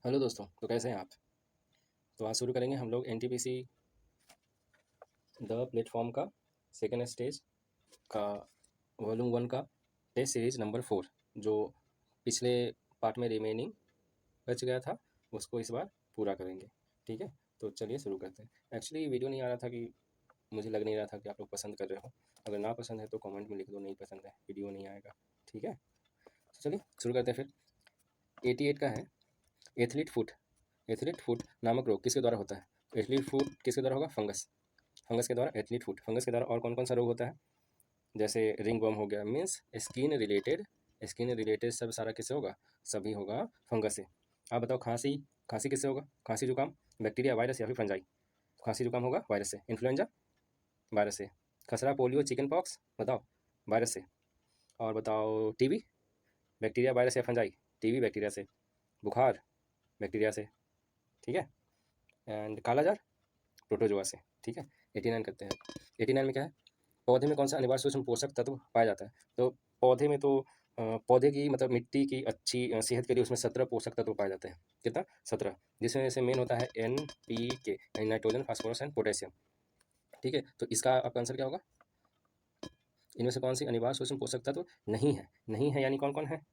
Hello दोस्तों, तो कैसे हैं आप। तो आज शुरू करेंगे हम लोग एनटीपीसी द प्लेटफॉर्म का सेकेंड स्टेज का वॉल्यूम 1 का टेस्ट सीरीज नंबर 4, जो पिछले पार्ट में रिमेनिंग बच गया था उसको इस बार पूरा करेंगे। ठीक है, तो चलिए शुरू करते हैं। एक्चुअली वीडियो नहीं आ रहा था कि मुझे लग नहीं रहा था कि आप लोग पसंद कर रहे हो। अगर ना पसंद है तो कमेंट में लिख दो नहीं पसंद है, वीडियो नहीं आएगा। ठीक है, तो चलिए शुरू करते हैं फिर। 88 का है एथलीट फुट। एथलीट फुट नामक रोग किसके द्वारा होता है? एथलीट फुट किसके द्वारा होगा? फंगस। फंगस के द्वारा एथलीट फुट। फंगस के द्वारा और कौन कौन सा रोग होता है? जैसे रिंग वर्म हो गया, means skin related. Skin related सब सारा किससे होगा? सभी होगा फंगस से। आप बताओ, खांसी। खांसी किससे होगा? खांसी जुकाम बैक्टीरिया, वायरस या फिर फंजाई? खांसी जुकाम होगा वायरस से। इन्फ्लुएंजा वायरस से। खसरा, पोलियो, चिकन पॉक्स बताओ, वायरस से। और बताओ, टीबी बैक्टीरिया, वायरस या फंजाई? टीबी बैक्टीरिया से। बुखार बैक्टीरिया से। ठीक है, एंड कालाजार प्रोटोजोआ से। ठीक है, 89 करते हैं। 89 में क्या है? पौधे में कौन सा अनिवार्य सूक्ष्म पोषक तत्व पाया जाता है? तो पौधे में तो पौधे की मतलब मिट्टी की अच्छी सेहत के लिए उसमें 17 पोषक तत्व पाए जाते हैं। कितना? 17, जिसमें से मेन होता है NPK, nitrogen, phosphorus and potassium. ठीक है, तो इसका आपका आंसर क्या होगा? इनमें से कौन सी अनिवार्य सूक्ष्म पोषक तत्व नहीं है? नहीं है यानी कौन कौन है?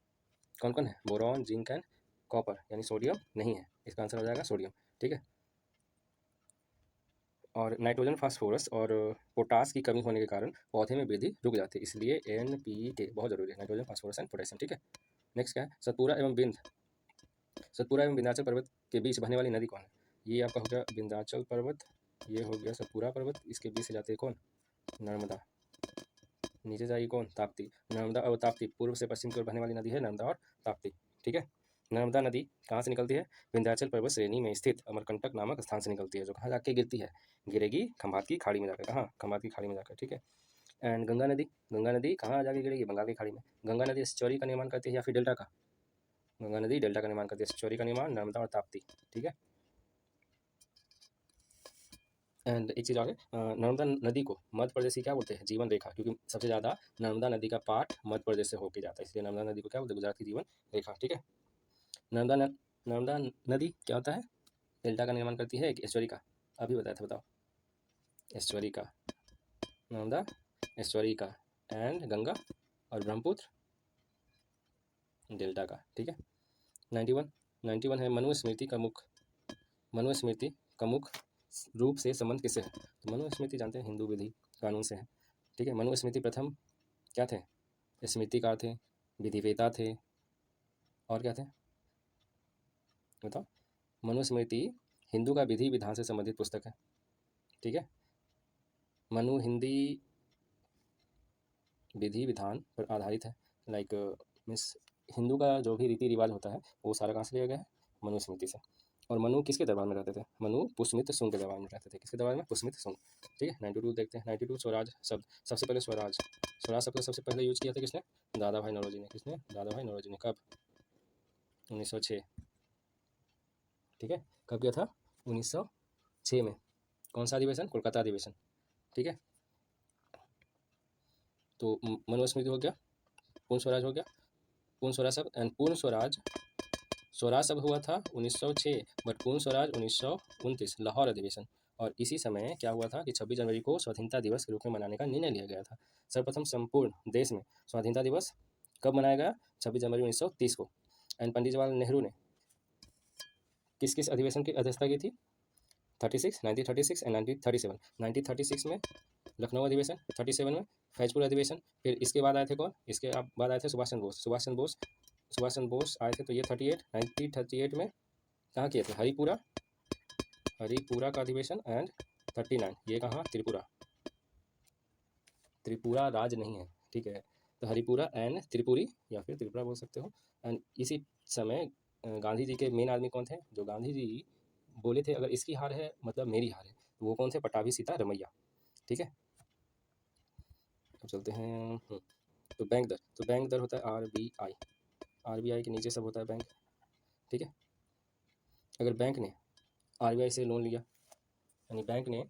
कौन कौन है? बोरॉन, जिंक एंड कॉपर, यानी सोडियम नहीं है। इसका आंसर हो जाएगा सोडियम। ठीक है, और नाइट्रोजन, फास्फोरस और पोटास की कमी होने के कारण पौधे में वृद्धि रुक जाती है, इसलिए NPK बहुत जरूरी है, नाइट्रोजन, फास्फोरस एंड पोटेशियम। ठीक है, नेक्स्ट क्या है? सतपुरा एवं बिंद। सतपुरा एवं विंध्याचल पर्वत के बीच बहने वाली नदी कौन है? ये आपका हो गया विंध्याचल पर्वत, ये हो गया सतपुरा पर्वत, इसके बीच से जाते हैं कौन? नर्मदा। नीचे जाइए कौन? ताप्ती। नर्मदा और ताप्ती पूर्व से पश्चिम की ओर बहने वाली नदी है, नर्मदा और ताप्ती। ठीक है, नर्मदा नदी कहाँ से निकलती है? विंध्याचल पर्वत श्रेणी में स्थित अमरकंटक नामक स्थान से निकलती है, जो कहाँ जाके गिरती है? गिरेगी खंभात की खाड़ी में जाकर। कहाँ? खंभात की खाड़ी में जाकर। ठीक है, एंड गंगा नदी। गंगा नदी कहाँ जाके गिरेगी? बंगाल की खाड़ी में। गंगा नदी एस्चुअरी का निर्माण करती है या फिर डेल्टा का? गंगा नदी डेल्टा का निर्माण करती है, एस्चुअरी का निर्माण नर्मदा और ताप्ती। ठीक है, एंड एक चीज़ और है, नर्मदा नदी को मध्य प्रदेश की क्या बोलते हैं? जीवन रेखा, क्योंकि सबसे ज़्यादा नर्मदा नदी का पाठ मध्य प्रदेश से होके जाता है, इसलिए नर्मदा नदी को क्या बोलते हैं? गुजरात की जीवन रेखा। ठीक है, नर्मदा नदी क्या होता है? डेल्टा का निर्माण करती है कि एस्चुअरी का? अभी बताया था, बताओ। एस्चुअरी का, नर्मदा एस्चुअरी का, एंड गंगा और ब्रह्मपुत्र डेल्टा का। ठीक है, 91। 91 है मनुस्मृति का मुख। मनुस्मृति का मुख रूप से संबंध किससे है? तो मनुस्मृति जानते हैं हिंदू विधि कानून से है। ठीक है, मनुस्मृति प्रथम क्या थे? स्मृतिकार थे, विधिवेता थे, और क्या थे बताओ? मनुस्मृति हिंदू का विधि विधान से संबंधित पुस्तक है। ठीक है, मनु हिंदी विधि विधान पर आधारित है। लाइक मीन्स हिंदू का जो भी रीति रिवाज होता है वो सारा कहाँ से लिया गया है? मनुस्मृति से। और मनु किसके दरबार में रहते थे? मनु पुष्यमित्र शुंग के दरबार में रहते थे। किसके दरबार में? पुष्यमित्र शुंग। ठीक है, 92 देखते हैं। 92 स्वराज शब्द। सबसे पहले स्वराज, स्वराज शब्द सबसे पहले यूज किया था किसने? दादा भाई नौरोजी ने। किसने? दादा भाई नौरोजी ने। कब? 1906। ठीक है, कब किया था? 1906 में। कौन सा अधिवेशन? कोलकाता अधिवेशन। ठीक है, तो मनुस्मृति हो गया, पूर्ण स्वराज हो गया, पूर्ण स्वराज शब्द एंड पूर्ण स्वराज। स्वराज शब्द हुआ था 1906, बट पूर्ण स्वराज 1929 लाहौर अधिवेशन। और इसी समय क्या हुआ था कि 26 जनवरी को स्वाधीनता दिवस के रूप में मनाने का निर्णय लिया गया था। सर्वप्रथम संपूर्ण देश में स्वाधीनता दिवस कब मनाया गया? 26 जनवरी 1930 को। एंड पंडित जवाहरलाल नेहरू ने किस किस अधिवेशन की अध्यक्षता की थी? 36, 1936 एंड 1937। 1936 में लखनऊ अधिवेशन, 37 में फैजपुर अधिवेशन। फिर इसके बाद आए थे कौन? इसके बाद आए थे सुभाष चंद्र बोस। सुभाष चंद्र बोस आए थे, तो ये 38। 1938 में कहाँ किए थे? हरिपुरा का अधिवेशन। एंड 39 ये कहाँ? त्रिपुरा। त्रिपुरा राज नहीं है, ठीक है, तो हरिपुरा एंड त्रिपुरी या फिर त्रिपुरा बोल सकते हो। एंड इसी समय गांधी जी के मेन आदमी कौन थे? जो गांधी जी बोले थे अगर इसकी हार है मतलब मेरी हार है, तो वो कौन थे? पटाभी सीतारमैया। ठीक है, अब चलते हैं। तो बैंक दर, तो बैंक दर होता है RBI। RBI के नीचे सब होता है बैंक। ठीक है, अगर बैंक ने RBI से लोन लिया, यानी बैंक ने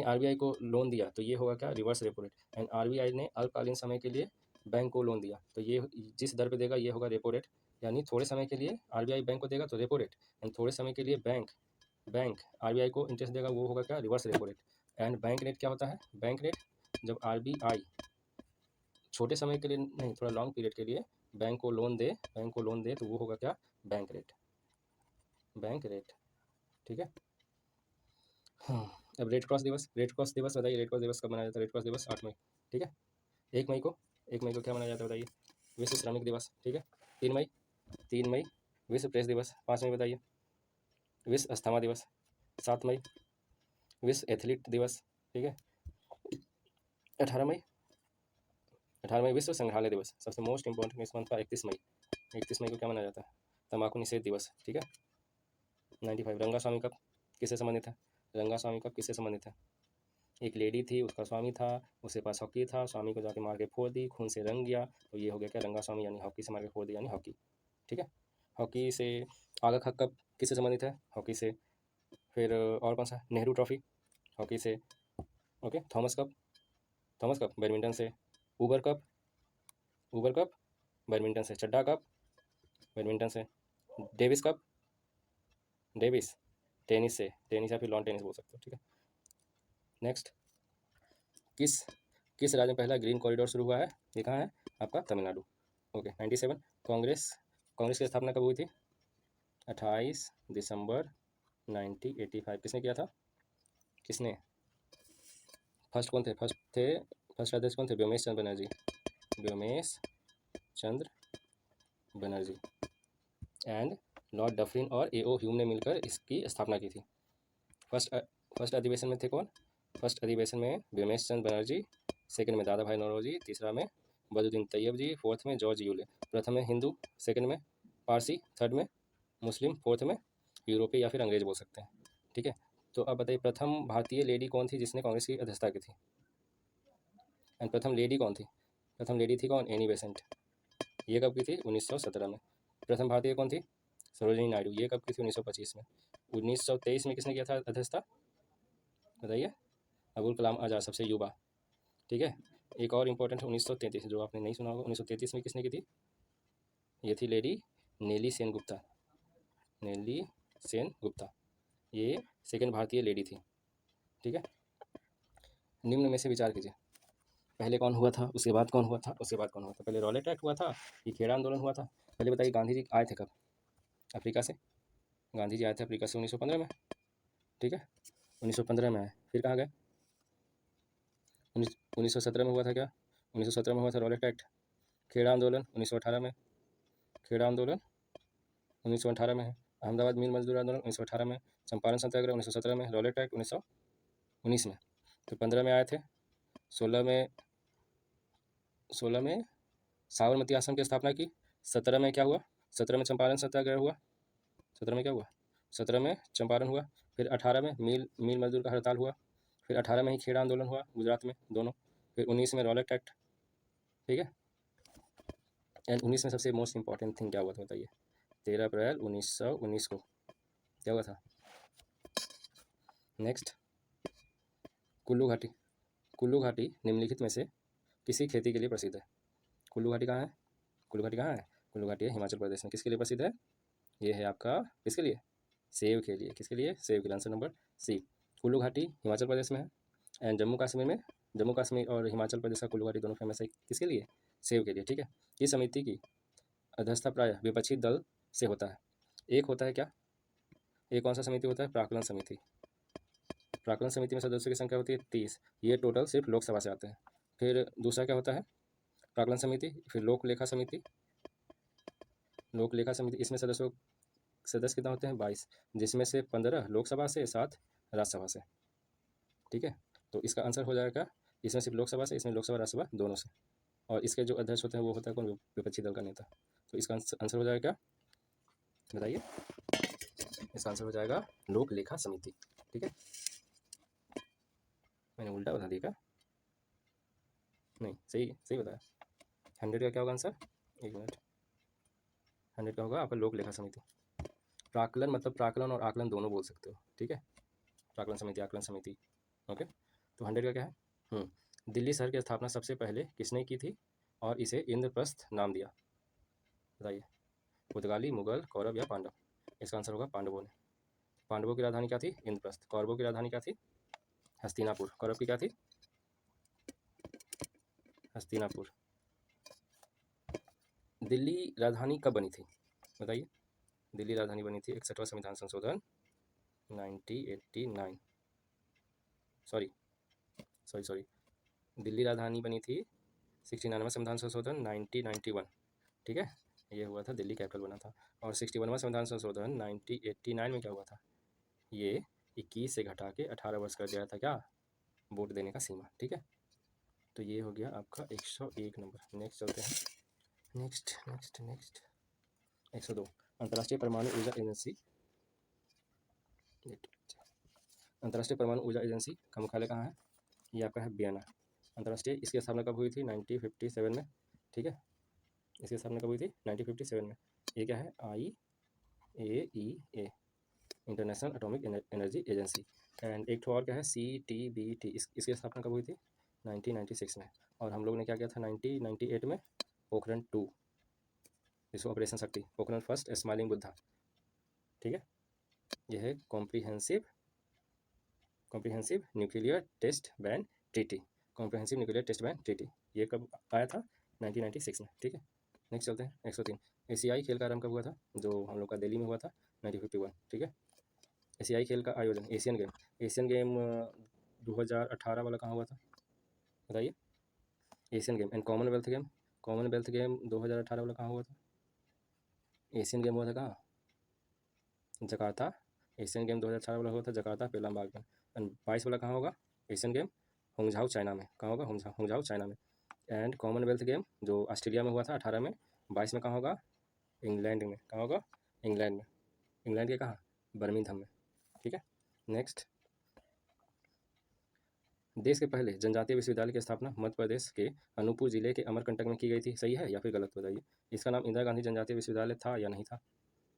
RBI को लोन दिया, तो ये होगा क्या? Reverse repo rate. And RBI ने अल्पकालीन समय के लिए बैंक को लोन दिया, तो ये जिस दर पे देगा ये होगा रेपो रेट। यानी थोड़े समय के लिए आरबीआई बैंक को देगा तो रेपो रेट, एंड थोड़े समय के लिए बैंक आरबीआई को इंटरेस्ट देगा, वो होगा क्या, reverse repo rate. And bank rate क्या होता है, बैंक रेट जब आरबीआई छोटे समय के लिए नहीं, थोड़ा लॉन्ग पीरियड के लिए बैंक को लोन दे तो वो होगा क्या, बैंक रेट। ठीक है। अब रेड क्रॉस दिवस बताइए, रेड क्रॉस दिवस कब मनाया जाता है, रेड क्रॉस दिवस 8 मई। ठीक है। 1 मई को क्या मनाया जाता है बताइए, विश्व श्रमिक दिवस। ठीक है। 3 मई विश्व प्रेस दिवस। 5 मई बताइए, विश्व अस्थमा दिवस। 7 मई विश्व एथलीट दिवस। ठीक है। 18 मई विश्व संग्रहालय दिवस। सबसे मोस्ट इंपॉर्टेंट इस मंथ का 31 मई को क्या मनाया जाता है, तंबाकू निषेध दिवस। ठीक है। 95 रंगा स्वामी कप किससे संबंधित है, रंगा स्वामी कप किससे संबंधित है, एक लेडी थी, उसका स्वामी था, उसके पास हॉकी था, स्वामी को जाके मार के फोड़ दी, खून से रंग गया, तो ये हो गया क्या, रंगा स्वामी, यानी हॉकी से मार के फोड़ दिया यानी हॉकी। ठीक है। हॉकी से आगा खा कप किससे संबंधित है, हॉकी से। फिर और कौन सा, नेहरू ट्रॉफी हॉकी से। ओके। थॉमस कप बैडमिंटन से। ऊबर कप बैडमिंटन से। चड्डा कप बैडमिंटन से। डेविस टेनिस से, टेनिस या फिर लॉन टेनिस बोल सकते हो। ठीक है। नेक्स्ट, किस राज्य में पहला ग्रीन कॉरिडोर शुरू हुआ है, ये कहाँ है आपका, तमिलनाडु। ओके। 97 कांग्रेस की स्थापना कब हुई थी, 28 दिसंबर 1985। किसने किया था, किसने, फर्स्ट कौन थे, फर्स्ट अध्यक्ष कौन थे, व्योमेश चंद्र बनर्जी एंड लॉर्ड डफरिन और ए ओ ह्यूम ने मिलकर इसकी स्थापना की थी। फर्स्ट अधिवेशन में थे कौन, फर्स्ट अधिवेशन में व्योमेश चंद्र बनर्जी, सेकंड में दादा भाई नौरोजी, तीसरा में बदरुद्दीन तैयब जी, फोर्थ में जॉर्ज यूले। प्रथम में हिंदू, सेकंड में पारसी, थर्ड में मुस्लिम, फोर्थ में यूरोपीय या फिर अंग्रेज बोल सकते हैं। ठीक है। तो अब बताइए प्रथम भारतीय लेडी कौन थी जिसने कांग्रेस की अध्यक्षता की थी, एंड प्रथम लेडी कौन थी, प्रथम लेडी थी कौन, एनी बेसेंट। ये कब की थी, 1917 में। प्रथम भारतीय कौन थी, सरोजिनी नायडू। ये कब की थी, 1925 में। 1923 में किसने किया था अध्यक्षता, बताइए, अबुल कलाम आज़ाद, सबसे युवा। ठीक है। एक और इम्पोर्टेंट 1933 जो आपने नहीं सुना होगा, 1933 में किसने की थी, ये थी लेडी नेली सेन गुप्ता। ये सेकंड भारतीय लेडी थी। ठीक है। निम्न में से विचार कीजिए, पहले कौन हुआ था, उसके बाद कौन हुआ था, उसके बाद कौन हुआ था, पहले रॉलेट एक्ट हुआ था, ये खेड़ा आंदोलन हुआ था। पहले बताइए गांधी जी आए थे कब, अफ्रीका से, गांधी जी आए थे अफ्रीका से 1915 में। ठीक है। 1915 में आए, फिर कहाँ गए, 1917 में हुआ था क्या, 1917 में हुआ था रॉलेट एक्ट। खेड़ा आंदोलन 1918 में, खेड़ा आंदोलन 1918 में है। अहमदाबाद मिल मजदूर आंदोलन 1918 में। चंपारण सत्याग्रह 1917 में। रॉलेट एक्ट 1919 में। तो 15 में आए थे। 16 में साबरमती आश्रम की स्थापना की। 17 में क्या हुआ, 17 में चंपारण सत्याग्रह हुआ। 17 में क्या हुआ, 17 में चंपारण हुआ। फिर 18 में मिल मजदूर का हड़ताल हुआ। फिर 18 में ही खेड़ा आंदोलन हुआ गुजरात में, दोनों। फिर 19 में रॉलेट एक्ट। ठीक है। एंड 19 में सबसे मोस्ट इंपॉर्टेंट थिंग क्या हुआ था बताइए, 13 अप्रैल 1919 को क्या हुआ था। नेक्स्ट, कुल्लू घाटी निम्नलिखित में से किसी खेती के लिए प्रसिद्ध है। कुल्लू घाटी कहाँ है, कुल्लू घाटी कहाँ है, कुल्लू घाटी है हिमाचल प्रदेश में। किसके लिए प्रसिद्ध है, ये है आपका, किसके लिए, सेब के लिए। किसके लिए, सेब के लिए। Answer number C. कुल्लू घाटी हिमाचल प्रदेश में है। एंड जम्मू कश्मीर और हिमाचल प्रदेश का कुल्लू घाटी दोनों फेमस है, किसके लिए, सेब के लिए। ठीक है। इस समिति की अध्यक्षता प्रायः विपक्षी दल से होता है। एक होता है क्या, एक कौन सा समिति होता है, प्राक्कलन समिति। प्राक्कलन समिति में सदस्यों की संख्या होती है 30, ये टोटल सिर्फ लोकसभा से आते हैं। फिर दूसरा क्या होता है, प्राक्कलन समिति। फिर लोक लेखा समिति, इसमें सदस्य कितना होते हैं, 22, जिसमें से 15 लोकसभा से, 7 राज्यसभा से। ठीक है। तो इसका आंसर हो जाएगा, इसमें सिर्फ लोकसभा से, इसमें लोकसभा राज्यसभा दोनों से। और इसके जो अध्यक्ष होते हैं वो होता है कौन, विपक्षी दल का नेता। तो इसका आंसर हो जाएगा, बताइए, इसका आंसर हो जाएगा लोक लेखा समिति। ठीक है। मैंने उल्टा बता दिया क्या, नहीं, सही बताया। 100 का क्या होगा आंसर, एक मिनट, 100 का होगा आपका लोक लेखा समिति। प्राक्कलन मतलब प्राक्कलन और आकलन दोनों बोल सकते हो। ठीक है। प्राक्कलन समिति, आकलन समिति। ओके। तो 100 का क्या है, दिल्ली शहर की स्थापना सबसे पहले किसने की थी और इसे इंद्रप्रस्थ नाम दिया, बताइए। पुर्तगाली, मुगल, कौरव या पांडव? इसका आंसर होगा पांडवों ने। पांडवों की राजधानी क्या थी? इंद्रप्रस्थ। कौरवों की राजधानी क्या थी? हस्तिनापुर। कौरव की क्या थी? हस्तिनापुर। दिल्ली राजधानी कब बनी थी बताइए? दिल्ली राजधानी बनी थी 61वां संविधान संशोधन 1989। सॉरी सॉरी सॉरी दिल्ली राजधानी बनी थी 69वां संविधान संशोधन 1991। ठीक है, ये हुआ था, दिल्ली कैपिटल बना था। और 61वां संविधान संशोधन 1989 में क्या हुआ था? ये 21 से घटा के 18 वर्ष कर दिया था क्या, वोट देने का सीमा। ठीक है, तो ये हो गया आपका 101 नंबर। नेक्स्ट चलते हैं। नेक्स्ट नेक्स्ट नेक्स्ट 102 अंतर्राष्ट्रीय परमाणु ऊर्जा एजेंसी। अंतर्राष्ट्रीय परमाणु ऊर्जा एजेंसी का मुख्यालय कहाँ है? ये आपका है वियना। अंतर्राष्ट्रीय, इसकी स्थापना कब हुई थी? 1957 में। ठीक है, इसकी स्थापना कब हुई थी? 1957 में। ये क्या है? IAEA, international atomic energy agency. And एक और क्या है? CTBT, इसकी स्थापना कब हुई थी? 1996 में। और हम लोग ने क्या किया था 1998 में? पोखरण 2, जिसको ऑपरेशन शक्ति, पोखरण फर्स्ट, स्माइलिंग बुद्धा। ठीक है, यह है comprehensive nuclear test ban treaty. Comprehensive nuclear test ban treaty ये कब आया था? 1996 में। ठीक है, नेक्स्ट चलते हैं 103 एशियाई खेल का आरंभ कब हुआ था? जो हम लोग का दिल्ली में हुआ था 1951। ठीक है, एशियाई खेल का आयोजन, एशियन गेम 2018 वाला कहाँ हुआ था बताइए? Asian game and Commonwealth game 2018 वाला कहाँ हुआ था? एशियन गेम हुआ था कहाँ? जकार्ता। एशियन गेम 2018 वाला हुआ था जकार्ता, पेलाम्बाग में। एंड 22 वाला कहाँ होगा? एशियन गेम होंगझाओ चाइना में। कहाँ होगा? होंगझाओ चाइना में। एंड कॉमनवेल्थ गेम जो ऑस्ट्रेलिया में हुआ था 18 में, 22 में कहाँ होगा? इंग्लैंड में। कहाँ होगा? इंग्लैंड में। इंग्लैंड के कहाँ? बर्मिंघम में। ठीक है, नेक्स्ट। देश के पहले जनजातीय विश्वविद्यालय की स्थापना मध्य प्रदेश के अनूपपुर जिले के अमरकंटक में की गई थी। सही है या फिर गलत बताइए? इसका नाम इंदिरा गांधी जनजातीय विश्वविद्यालय था या नहीं था?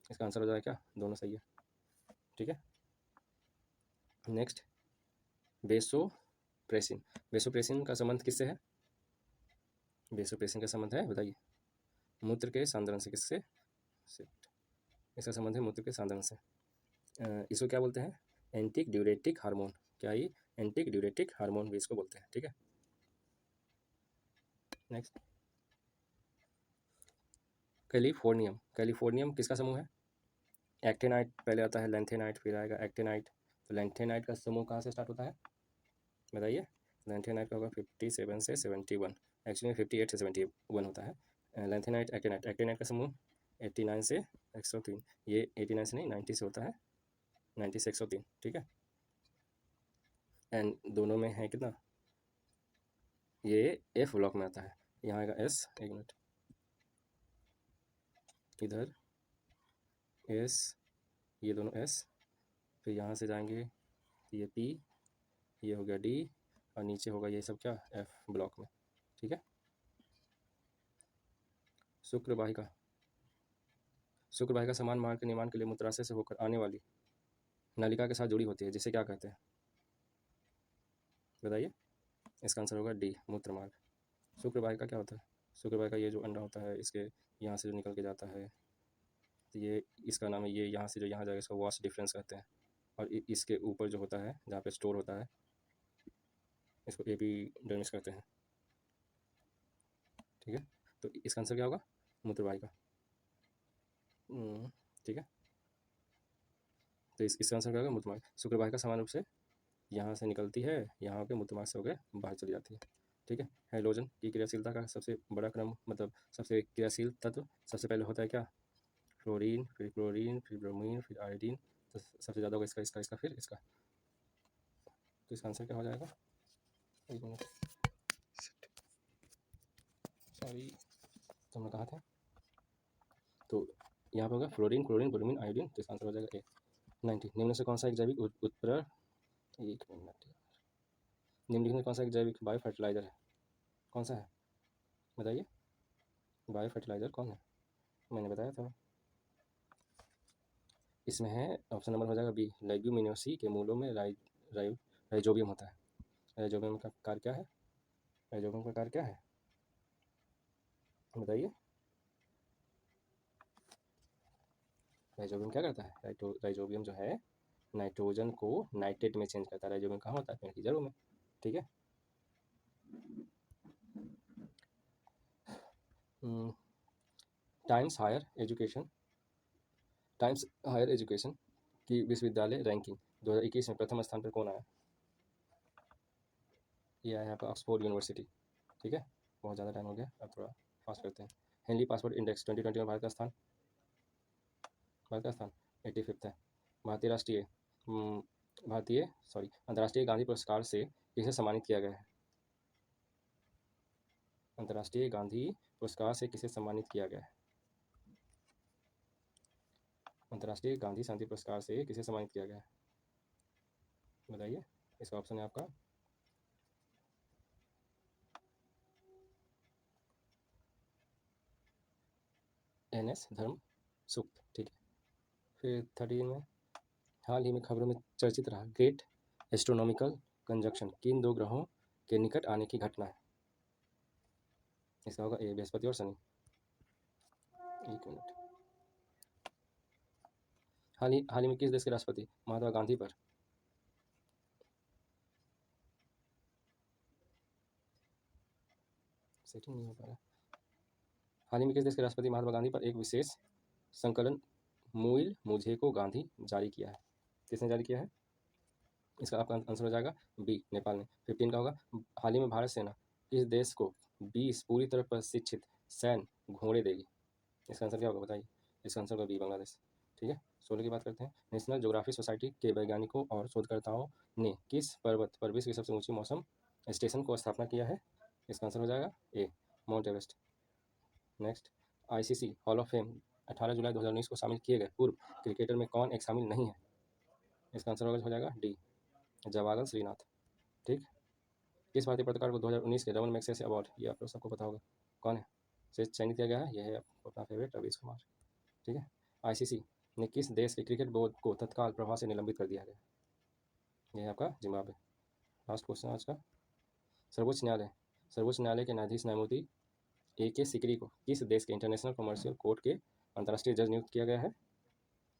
इसका आंसर हो जाएगा क्या? दोनों सही है। ठीक है, नेक्स्ट। वेसोप्रेसिन का संबंध किससे है? वेसोप्रेसिन का संबंध है बताइए? मूत्र के सांद्रण से। किससे? इसका संबंध है मूत्र के सांद्रण से। इसको क्या बोलते हैं? Anti diuretic hormone. क्या ये? एंटी ड्यूरेटिक हार्मोन भी इसको बोलते हैं। ठीक है, नेक्स्ट। कैलिफोर्नियम किसका समूह है? एक्टिनाइट पहले आता है, लेंथेनाइट फिर आएगा एक्टिनाइट। तो लेंथेनाइट का समूह कहाँ से स्टार्ट होता है बताइए? लेंथेनाइट का होगा 57 से 71, एक्चुअली 58 से 71 होता है। लेंथेनाइट एक्टिनाइट का समूह 89 से 103। ये 89 से नहीं 90 से होता है, 90 से 103। ठीक है, एंड दोनों में है कितना? ये F ब्लॉक में आता है। यहाँ आएगा S, एक मिनट, इधर S, ये दोनों S, फिर यहाँ से जाएंगे ये P, ये हो गया D, और नीचे होगा ये सब क्या? F ब्लॉक में। ठीक है, शुक्र वाहिका समान मार्ग के निर्माण के लिए मूत्राशय से होकर आने वाली नलिका के साथ जुड़ी होती है, जिसे क्या कहते हैं बताइए? इसका आंसर होगा D, मूत्र मार्ग। शुक्र वाहिका क्या होता है? शुक्र वाहिका ये जो अंडा होता है, इसके यहाँ से जो निकल के जाता है, तो ये इसका नाम है, ये यहाँ से जो यहाँ जाएगा इसको वास डिफरेंस कहते हैं। और इसके ऊपर जो होता है जहाँ पे स्टोर होता है, इसको एपिडर्मिस कहते हैं। ठीक है, तो इसका आंसर क्या होगा? मूत्र वाहिका। ठीक है, तो इसका आंसर क्या होगा? मूत्र मार्ग। शुक्र वाहिका समान रूप से यहाँ से निकलती है, यहाँ पे मूत्र मार्ग से होकर बाहर चली जाती है। ठीक है, हाइड्रोजन की क्रियाशीलता का सबसे बड़ा क्रम, मतलब सबसे क्रियाशील तत्व सबसे पहले होता है क्या? फ्लोरीन, फिर क्लोरीन, फिर ब्रोमीन, फिर आयोडीन। तो सबसे ज़्यादा होगा इसका फिर इसका। तो इसका आंसर क्या हो जाएगा? एक मिनट, सॉरी, तो हम कहाँ थे? तो यहाँ पे होगा फ्लोरीन, क्लोरीन, ब्रोमीन, आयोडीन। तो इसका आंसर हो जाएगा A, 90। निम्न से कौन सा एक जैविक उत्प्रेरक, एक मिनट, निम्नलिखित में कौन सा एक जैविक बायो फर्टिलाइजर है? कौन सा है बताइए? बायो फर्टिलाइजर कौन है? मैंने बताया था, इसमें है, ऑप्शन नंबर हो जाएगा B, लेग्यूमिनोसी के मूलों में राइजोबियम होता है। राइजोबियम का कार्य क्या है? राइजोबियम का कार्य क्या है बताइए? राइजोबियम क्या करता है, राइजोबियम जो है नाइट्रोजन को नाइट्रेट में चेंज करता है। राइजोबियम कहाँ होता है, पेड़ की जड़ों में, ठीक है। टाइम्स हायर एजुकेशन की विश्वविद्यालय रैंकिंग 2021 में प्रथम स्थान पर कौन आया? ये आया आपका ऑक्सफोर्ड यूनिवर्सिटी, ठीक है। बहुत ज़्यादा टाइम हो गया, अब थोड़ा फास्ट करते हैं। हेनली पासपोर्ट इंडेक्स 2020 में भारत का स्थान 85 है। अंतर्राष्ट्रीय गांधी पुरस्कार से किसे सम्मानित किया गया है? अंतर्राष्ट्रीय गांधी पुरस्कार से किसे सम्मानित किया गया है? अंतर्राष्ट्रीय गांधी शांति पुरस्कार से किसे सम्मानित किया गया है, बताइए। इसका ऑप्शन है आपका NS धर्म सुक्त, ठीक है। फिर 13 में, हाल ही में खबरों में चर्चित रहा ग्रेट एस्ट्रोनॉमिकल कंजक्शन किन दो ग्रहों के निकट आने की घटना है? इसका होगा ए बृहस्पति और शनि। एक मिनट। हाल ही में किस देश के राष्ट्रपति महात्मा गांधी पर सेटिंग नहीं हो पा रहा। हाल ही में किस देश के राष्ट्रपति महात्मा गांधी पर एक विशेष संकलन मूल मुझे को गांधी जारी किया है? किसने जारी किया है? इसका आपका आंसर हो जाएगा बी, नेपाल ने। 15 का होगा, हाल ही में भारत सेना किस देश को 20 पूरी तरह प्रशिक्षित सैन्य घोड़े देगी? इसका आंसर क्या होगा, बताइए। इसका आंसर होगा बी, बांग्लादेश, ठीक है। 16 की बात करते हैं। नेशनल ज्योग्राफिक सोसाइटी के वैज्ञानिकों और शोधकर्ताओं ने किस पर्वत पर विश्व की सबसे ऊंची मौसम स्टेशन को स्थापना किया है? इसका आंसर हो जाएगा A, Mount Everest. Next, ICC hall of fame 18 जुलाई 2019 को शामिल किए गए पूर्व क्रिकेटर में कौन एक शामिल नहीं है? इसका आंसर हो जाएगा डी, जवागल श्रीनाथ, ठीक। किस भारतीय पत्रकार को 2019 के रमन मैगसेसे अवार्ड, ये आप लोग सबको पता होगा कौन है, से चयनित किया गया है? यह है अपना फेवरेट रवीश कुमार, ठीक है। ICC ने किस देश के क्रिकेट बोर्ड को तत्काल प्रभाव से निलंबित कर दिया गया? यह है आपका जिम्बाब्वे। लास्ट क्वेश्चन आज का, सर्वोच्च न्यायालय के न्यायाधीश न्यायमूर्ति AK सिकरी को किस देश के इंटरनेशनल कमर्शियल कोर्ट के अंतर्राष्ट्रीय जज नियुक्त किया गया है?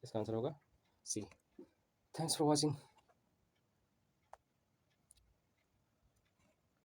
इसका आंसर होगा सी। Thanks for watching.